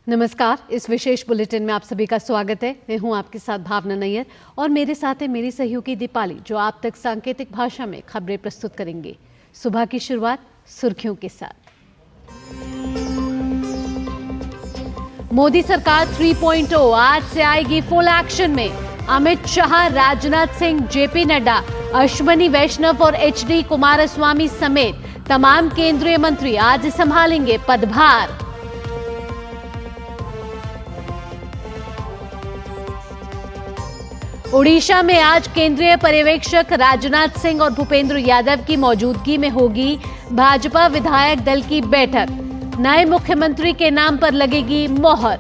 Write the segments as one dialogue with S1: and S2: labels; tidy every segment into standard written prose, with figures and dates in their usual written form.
S1: नमस्कार। इस विशेष बुलेटिन में आप सभी का स्वागत है। मैं हूं आपके साथ भावना नैयर और मेरे साथ है मेरी सहयोगी दीपाली, जो आप तक सांकेतिक भाषा में खबरें प्रस्तुत करेंगे। सुबह की शुरुआत सुर्खियों के साथ। मोदी सरकार 3.0 आज से आएगी फुल एक्शन में। अमित शाह, राजनाथ सिंह, जेपी नड्डा, अश्वनी वैष्णव और एचडी कुमारस्वामी समेत तमाम केंद्रीय मंत्री आज संभालेंगे पदभार। उड़ीसा में आज केंद्रीय पर्यवेक्षक राजनाथ सिंह और भूपेंद्र यादव की मौजूदगी में होगी भाजपा विधायक दल की बैठक। नए मुख्यमंत्री के नाम पर लगेगी मोहर।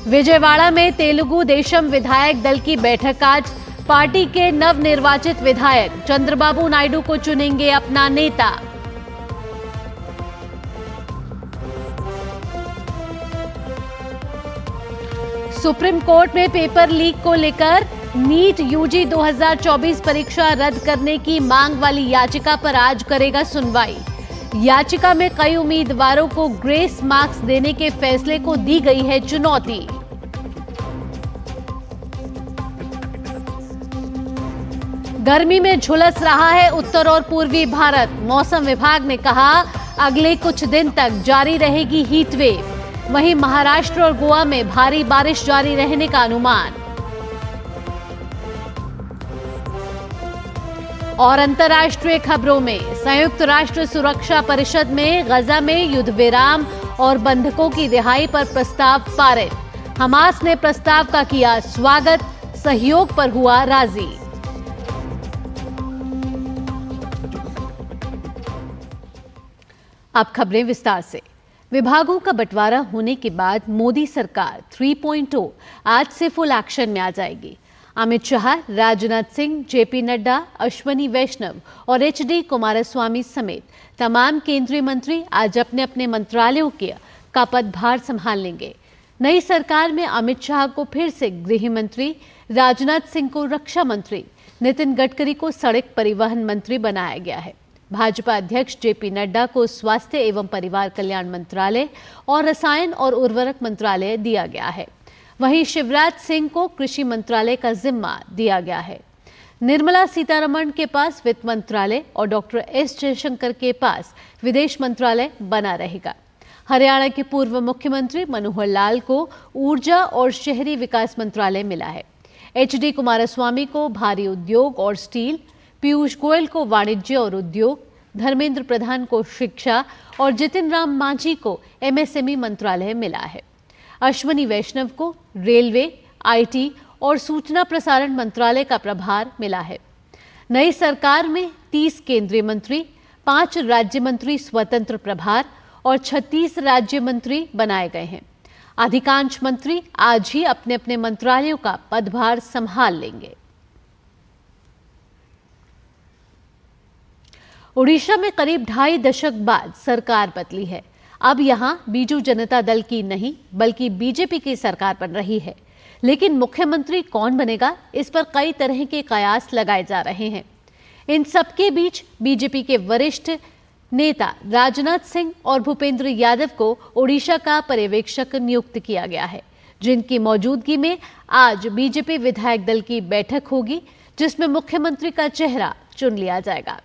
S1: विजयवाड़ा में तेलुगु देशम विधायक दल की बैठक आज। पार्टी के नवनिर्वाचित विधायक चंद्रबाबू नायडू को चुनेंगे अपना नेता। सुप्रीम कोर्ट में पेपर लीक को लेकर नीट यूजी 2024 परीक्षा रद्द करने की मांग वाली याचिका पर आज करेगा सुनवाई। याचिका में कई उम्मीदवारों को ग्रेस मार्क्स देने के फैसले को दी गई है चुनौती। गर्मी में झुलस रहा है उत्तर और पूर्वी भारत। मौसम विभाग ने कहा अगले कुछ दिन तक जारी रहेगी हीट वेव। वहीं महाराष्ट्र और गोवा में भारी बारिश जारी रहने का अनुमान। और अंतर्राष्ट्रीय खबरों में संयुक्त राष्ट्र सुरक्षा परिषद में गजा में युद्ध विराम और बंधकों की रिहाई पर प्रस्ताव पारित। हमास ने प्रस्ताव का किया स्वागत, सहयोग पर हुआ राजी। अब खबरें विस्तार से। विभागों का बंटवारा होने के बाद मोदी सरकार 3.0 आज से फुल एक्शन में आ जाएगी। अमित शाह, राजनाथ सिंह, जेपी नड्डा, अश्वनी वैष्णव और एचडी कुमारस्वामी समेत तमाम केंद्रीय मंत्री आज अपने अपने मंत्रालयों का पदभार संभाल लेंगे। नई सरकार में अमित शाह को फिर से गृह मंत्री, राजनाथ सिंह को रक्षा मंत्री, नितिन गडकरी को सड़क परिवहन मंत्री बनाया गया है। भाजपा अध्यक्ष जेपी नड्डा को स्वास्थ्य एवं परिवार कल्याण मंत्रालय और रसायन और उर्वरक मंत्रालय दिया गया है। वहीं शिवराज सिंह को कृषि मंत्रालय का जिम्मा दिया गया है। निर्मला सीतारमण के पास वित्त मंत्रालय और डॉक्टर एस जयशंकर के पास विदेश मंत्रालय बना रहेगा। हरियाणा के पूर्व मुख्यमंत्री मनोहर लाल को ऊर्जा और शहरी विकास मंत्रालय मिला है। एचडी कुमारस्वामी को भारी उद्योग और स्टील, पीयूष गोयल को वाणिज्य और उद्योग, धर्मेंद्र प्रधान को शिक्षा और जितिन राम मांझी को एमएसएमई मंत्रालय मिला है। अश्वनी वैष्णव को रेलवे, आईटी और सूचना प्रसारण मंत्रालय का प्रभार मिला है। नई सरकार में 30 केंद्रीय मंत्री, 5 राज्य मंत्री स्वतंत्र प्रभार और 36 राज्य मंत्री बनाए गए हैं। अधिकांश मंत्री आज ही अपने अपने मंत्रालयों का पदभार संभाल लेंगे। उड़ीसा में करीब 2.5 दशक बाद सरकार बदली है। अब यहां बीजू जनता दल की नहीं बल्कि बीजेपी की सरकार बन रही है। लेकिन मुख्यमंत्री कौन बनेगा, इस पर कई तरह के कयास लगाए जा रहे हैं। इन सबके बीच बीजेपी के वरिष्ठ नेता राजनाथ सिंह और भूपेंद्र यादव को उड़ीसा का पर्यवेक्षक नियुक्त किया गया है, जिनकी मौजूदगी में आज बीजेपी विधायक दल की बैठक होगी, जिसमें मुख्यमंत्री का चेहरा चुन लिया जाएगा।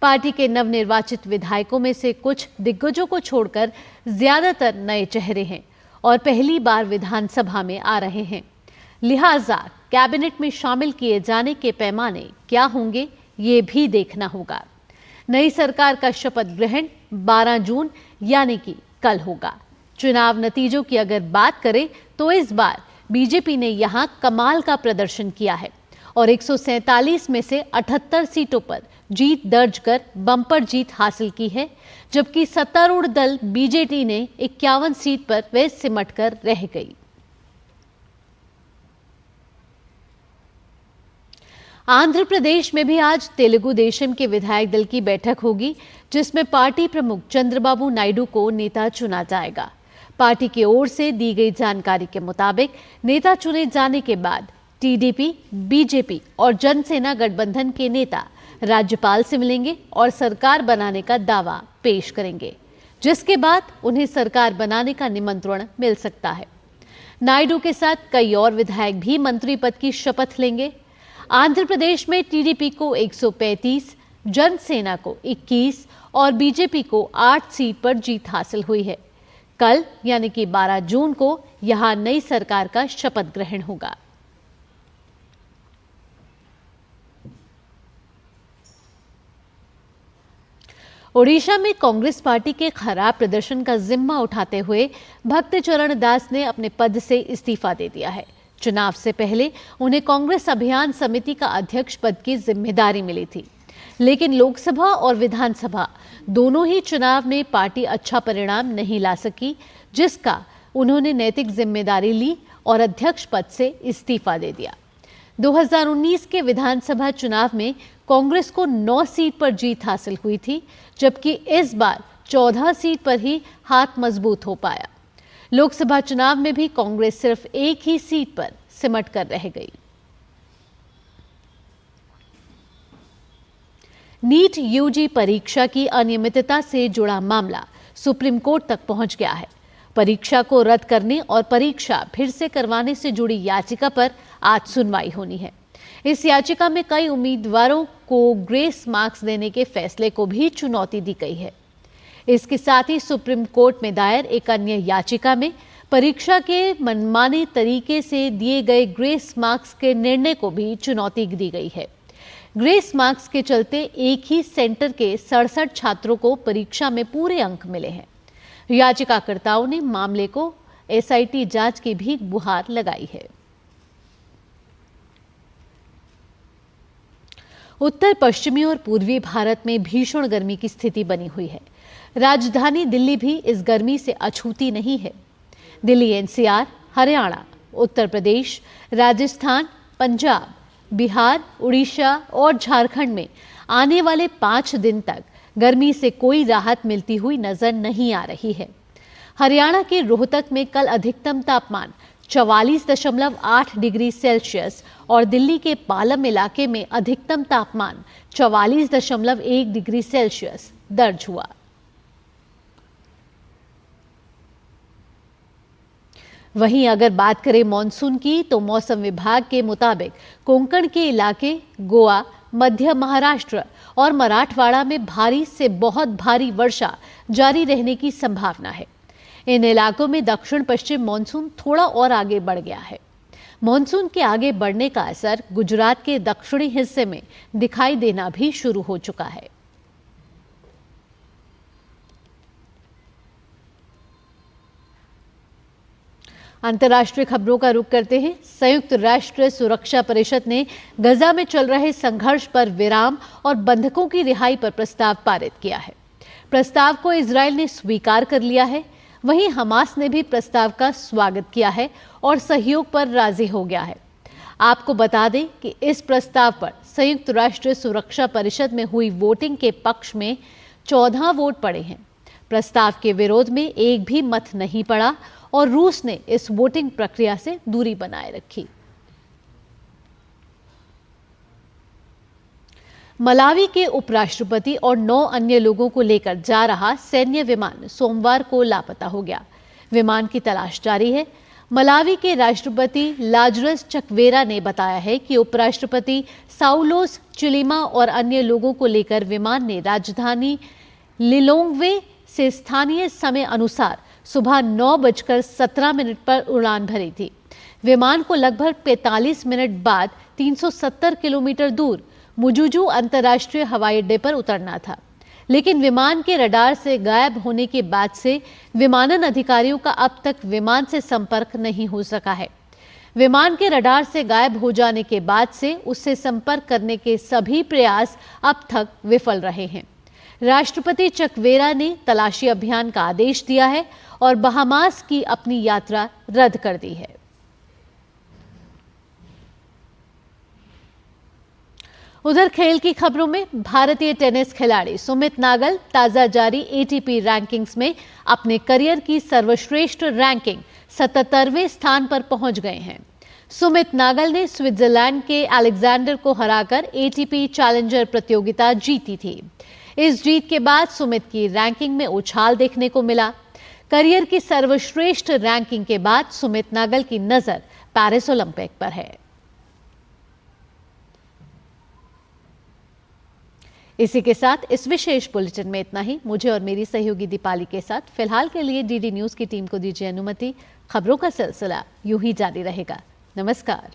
S1: पार्टी के नवनिर्वाचित विधायकों में से कुछ दिग्गजों को छोड़कर ज्यादातर नए चेहरे हैं और पहली बार विधानसभा में आ रहे हैं। लिहाजा कैबिनेट में शामिल किए जाने के पैमाने क्या होंगे, ये भी देखना होगा। नई सरकार का शपथ ग्रहण 12 जून यानी कि कल होगा। चुनाव नतीजों की अगर बात करें तो इस बार बीजेपी ने यहां कमाल का प्रदर्शन किया है और 147 में से 78 सीटों पर जीत दर्ज कर बम्पर जीत हासिल की है, जबकि सत्तारूढ़ दल बीजेडी ने 51 सीट पर वे सिमट कर रह गई। आंध्र प्रदेश में भी आज तेलुगु देशम के विधायक दल की बैठक होगी, जिसमें पार्टी प्रमुख चंद्रबाबू नायडू को नेता चुना जाएगा। पार्टी की ओर से दी गई जानकारी के मुताबिक नेता चुने जाने के बाद टीडीपी, बीजेपी और जनसेना गठबंधन के नेता राज्यपाल से मिलेंगे और सरकार बनाने का दावा पेश करेंगे, जिसके बाद उन्हें सरकार बनाने का निमंत्रण मिल सकता है। नायडू के साथ कई और विधायक भी मंत्री पद की शपथ लेंगे। आंध्र प्रदेश में टीडीपी को 135, जनसेना को 21 और बीजेपी को 8 सीट पर जीत हासिल हुई है। कल यानी कि 12 जून को यहां नई सरकार का शपथ ग्रहण होगा। ओडिशा में कांग्रेस पार्टी के खराब प्रदर्शन का जिम्मा उठाते हुए भक्त चरण दास ने अपने पद से इस्तीफा दे दिया है। चुनाव से पहले उन्हें कांग्रेस अभियान समिति का अध्यक्ष पद की जिम्मेदारी मिली थी, लेकिन लोकसभा और विधानसभा दोनों ही चुनाव में पार्टी अच्छा परिणाम नहीं ला सकी, जिसका उन्होंने नैतिक जिम्मेदारी ली और अध्यक्ष पद से इस्तीफा दे दिया। 2019 के विधानसभा चुनाव में कांग्रेस को 9 सीट पर जीत हासिल हुई थी, जबकि इस बार 14 सीट पर ही हाथ मजबूत हो पाया। लोकसभा चुनाव में भी कांग्रेस सिर्फ एक ही सीट पर सिमट कर रह गई। नीट यूजी परीक्षा की अनियमितता से जुड़ा मामला सुप्रीम कोर्ट तक पहुंच गया है। परीक्षा को रद्द करने और परीक्षा फिर से करवाने से जुड़ी याचिका पर आज सुनवाई होनी है। इस याचिका में कई उम्मीदवारों को ग्रेस मार्क्स देने के फैसले को भी चुनौती दी गई है। इसके साथ ही सुप्रीम कोर्ट में दायर एक अन्य याचिका में परीक्षा के मनमाने तरीके से दिए गए ग्रेस मार्क्स के निर्णय को भी चुनौती दी गई है। ग्रेस मार्क्स के चलते एक ही सेंटर के 67 छात्रों को परीक्षा में पूरे अंक मिले हैं। याचिकाकर्ताओं ने मामले को एसआईटी जांच की भी गुहार लगाई है। उत्तर पश्चिमी और पूर्वी भारत में भीषण गर्मी की स्थिति बनी हुई है। राजधानी दिल्ली भी इस गर्मी से अछूती नहीं है। दिल्ली एनसीआर, हरियाणा, उत्तर प्रदेश, राजस्थान, पंजाब, बिहार, उड़ीसा और झारखंड में आने वाले 5 दिन तक गर्मी से कोई राहत मिलती हुई नजर नहीं आ रही है। हरियाणा के रोहतक में कल अधिकतम तापमान 44.8 डिग्री सेल्सियस और दिल्ली के पालम इलाके में अधिकतम तापमान 44.1 डिग्री सेल्सियस दर्ज हुआ। वहीं अगर बात करें मॉनसून की, तो मौसम विभाग के मुताबिक कोंकण के इलाके, गोवा, मध्य महाराष्ट्र और मराठवाड़ा में भारी से बहुत भारी वर्षा जारी रहने की संभावना है। इन इलाकों में दक्षिण पश्चिम मॉनसून थोड़ा और आगे बढ़ गया है। मॉनसून के आगे बढ़ने का असर गुजरात के दक्षिणी हिस्से में दिखाई देना भी शुरू हो चुका है। अंतर्राष्ट्रीय खबरों का रुख करते हैं। संयुक्त राष्ट्र सुरक्षा परिषद ने गजा में चल रहे संघर्ष पर विराम और बंधकों की रिहाई पर प्रस्ताव पारित किया है। प्रस्ताव को इजरायल ने स्वीकार कर लिया है। वहीं हमास ने भी प्रस्ताव का स्वागत किया है और सहयोग पर राजी हो गया है। आपको बता दें कि इस प्रस्ताव पर संयुक्त राष्ट्र सुरक्षा परिषद में हुई वोटिंग के पक्ष में 14 वोट पड़े हैं। प्रस्ताव के विरोध में एक भी मत नहीं पड़ा और रूस ने इस वोटिंग प्रक्रिया से दूरी बनाए रखी। मलावी के उपराष्ट्रपति और 9 अन्य लोगों को लेकर जा रहा सैन्य विमान सोमवार को लापता हो गया। विमान की तलाश जारी है। मलावी के राष्ट्रपति लाजरस चकवेरा ने बताया है कि उपराष्ट्रपति साउलोस चिलिमा और अन्य लोगों को लेकर विमान ने राजधानी लिलोंगवे से स्थानीय समय अनुसार सुबह 9:17 पर उड़ान भरी थी। विमान को लगभग 45 मिनट बाद 370 किलोमीटर दूर मुजुजू अंतर्राष्ट्रीय हवाई अड्डे पर उतरना था, लेकिन विमान के रडार से गायब होने के बाद से विमानन अधिकारियों का अब तक विमान से संपर्क नहीं हो सका है। विमान के रडार से गायब हो जाने के बाद से उससे संपर्क करने के सभी प्रयास अब तक विफल रहे हैं। राष्ट्रपति चकवेरा ने तलाशी अभियान का आदेश दिया है और बहामास की अपनी यात्रा रद्द कर दी है। उधर खेल की खबरों में भारतीय टेनिस खिलाड़ी सुमित नागल ताजा जारी एटीपी रैंकिंग्स में अपने करियर की सर्वश्रेष्ठ रैंकिंग 77वें स्थान पर पहुंच गए हैं। सुमित नागल ने स्विट्जरलैंड के अलेक्जेंडर को हराकर एटीपी चैलेंजर प्रतियोगिता जीती थी। इस जीत के बाद सुमित की रैंकिंग में उछाल देखने को मिला। करियर की सर्वश्रेष्ठ रैंकिंग के बाद सुमित नागल की नजर पेरिस ओलंपिक पर है। इसी के साथ इस विशेष बुलेटिन में इतना ही। मुझे और मेरी सहयोगी दीपाली के साथ फिलहाल के लिए डीडी न्यूज की टीम को दीजिए अनुमति। खबरों का सिलसिला यूं ही जारी रहेगा। नमस्कार।